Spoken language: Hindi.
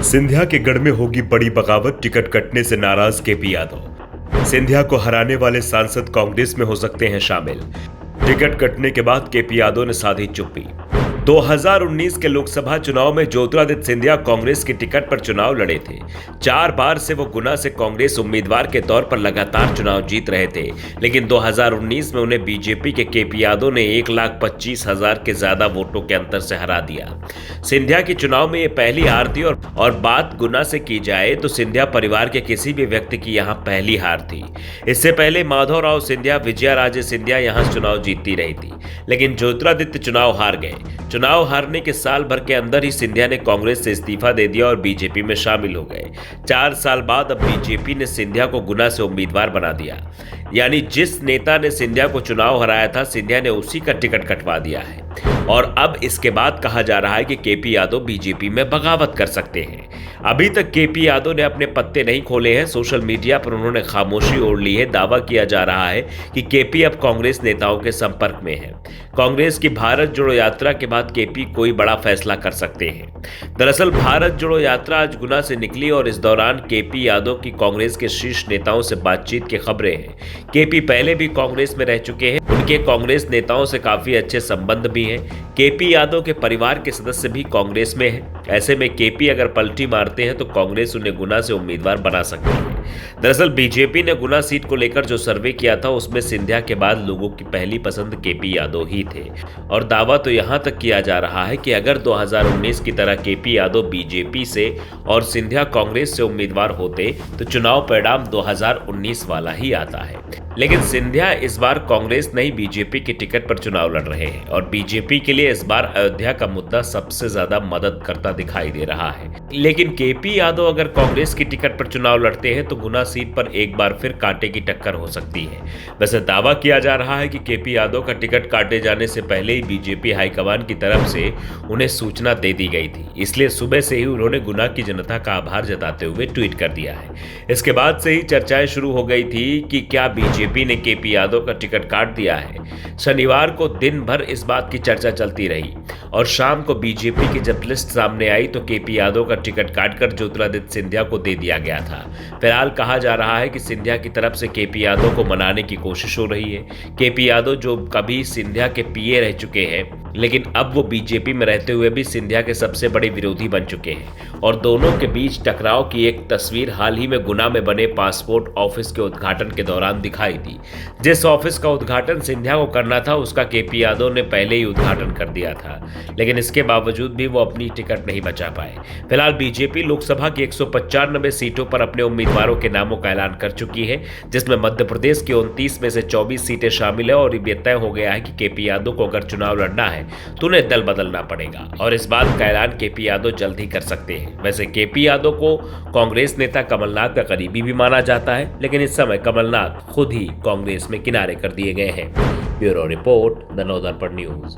सिंधिया के गढ़ में होगी बड़ी बगावत, टिकट कटने से नाराज केपी यादव। सिंधिया को हराने वाले सांसद कांग्रेस में हो सकते हैं शामिल। टिकट कटने के बाद केपी यादव ने साधी चुप्पी। 2019 के लोकसभा चुनाव में ज्योतिरादित्य सिंधिया कांग्रेस की टिकट पर चुनाव लड़े थे। 4 बार से वो गुना से कांग्रेस उम्मीदवार के तौर पर लगातार चुनाव जीत रहे थे, लेकिन 2019 में उन्हें बीजेपी के केपी यादव ने 1,25,000 के ज्यादा वोटों के अंतर से हरा दिया। सिंधिया की चुनाव में ये पहली हार थी और बात गुना से की जाए तो सिंधिया परिवार के किसी भी व्यक्ति की यहाँ पहली हार थी। इससे पहले माधवराव सिंधिया, विजया राजे सिंधिया यहाँ चुनाव जीतती रही थी, लेकिन ज्योतिरादित्य चुनाव हार गए। चुनाव हारने के साल भर के अंदर ही सिंधिया ने कांग्रेस से इस्तीफा दे दिया और बीजेपी में शामिल हो गए। 4 साल बाद अब बीजेपी ने सिंधिया को गुना से उम्मीदवार बना दिया, यानी जिस नेता ने सिंधिया को चुनाव हराया था, सिंधिया ने उसी का टिकट कटवा दिया है। और अब इसके बाद कहा जा रहा है कि केपी यादव बीजेपी में बगावत कर सकते हैं। अभी तक केपी यादव ने अपने पत्ते नहीं खोले हैं। सोशल मीडिया पर उन्होंने खामोशी ओढ़ ली है। दावा किया जा रहा है कि केपी अब कांग्रेस नेताओं के संपर्क में है। कांग्रेस की भारत जोड़ो यात्रा के बाद केपी कोई बड़ा फैसला कर सकते हैं। दरअसल भारत जोड़ो यात्रा आज गुना से निकली और इस दौरान केपी यादव की कांग्रेस के शीर्ष नेताओं से बातचीत की खबरें हैं। केपी पहले भी कांग्रेस में रह चुके हैं, उनके कांग्रेस नेताओं से काफी अच्छे संबंध भी हैं। केपी यादव के परिवार के सदस्य भी कांग्रेस में हैं। ऐसे में केपी अगर पलटी मारते हैं तो कांग्रेस उन्हें गुना से उम्मीदवार बना सकती है। दरअसल बीजेपी ने गुना सीट को लेकर जो सर्वे किया था, उसमें सिंधिया के बाद लोगों की पहली पसंद केपी यादव ही थे। और दावा तो यहां तक किया जा रहा है कि अगर 2019 की तरह केपी यादव बीजेपी से और सिंधिया कांग्रेस से उम्मीदवार होते तो चुनाव परिणाम 2019 वाला ही आता है। लेकिन सिंधिया इस बार कांग्रेस नहीं, बीजेपी की टिकट पर चुनाव लड़ रहे हैं और बीजेपी के लिए इस बार अयोध्या का मुद्दा सबसे ज्यादा मदद करता दिखाई दे रहा है। लेकिन केपी यादव अगर कांग्रेस की टिकट पर चुनाव लड़ते हैं तो गुना सीट पर एक बार फिर कांटे की टक्कर हो सकती है। वैसे दावा किया जा रहा है कि केपी यादव का टिकट काटे जाने से पहले ही बीजेपी हाईकमान की तरफ से उन्हें सूचना दे दी गई थी, इसलिए सुबह से ही उन्होंने गुना की जनता का आभार जताते हुए ट्वीट कर दिया है। इसके बाद से ही चर्चाएं शुरू हो गई थी कि क्या बीजेपी ने केपी यादव का टिकट काट दिया है। शनिवार को दिन भर इस बात की चर्चा चलती रही और शाम को बीजेपी की जब लिस्ट सामने आई तो केपी यादव का टिकट काटकर ज्योतिरादित्य सिंधिया को दे दिया गया था। फिलहाल कहा जा रहा है कि सिंधिया की तरफ से केपी यादव को मनाने की कोशिश हो रही है। केपी यादव जो कभी सिंधिया के पीए रह चुके हैं, लेकिन अब वो बीजेपी में रहते हुए भी सिंधिया के सबसे बड़े विरोधी बन चुके हैं और दोनों के बीच टकराव की एक तस्वीर हाल ही में गुना में बने पासपोर्ट ऑफिस के उद्घाटन के दौरान दिखाई दी। जिस ऑफिस का उद्घाटन सिंधिया को करना था, उसका केपी यादव ने पहले ही उद्घाटन कर दिया था, लेकिन इसके बावजूद भी वो अपनी टिकट नहीं बचा पाए। फिलहाल बीजेपी लोकसभा की 195 सीटों पर अपने उम्मीदवारों के नामों का ऐलान कर चुकी है, जिसमें मध्य प्रदेश की 29 में से 24 सीटें शामिल है और ये तय हो गया है कि केपी यादव को अगर चुनाव लड़ना है तो उन्हें दल बदलना पड़ेगा और इस बात का ऐलान केपी यादव जल्द ही कर सकते हैं। वैसे केपी यादव को कांग्रेस नेता कमलनाथ का करीबी भी माना जाता है, लेकिन इस समय कमलनाथ खुद ही कांग्रेस में किनारे कर दिए गए हैं। Bureau report, the northern news.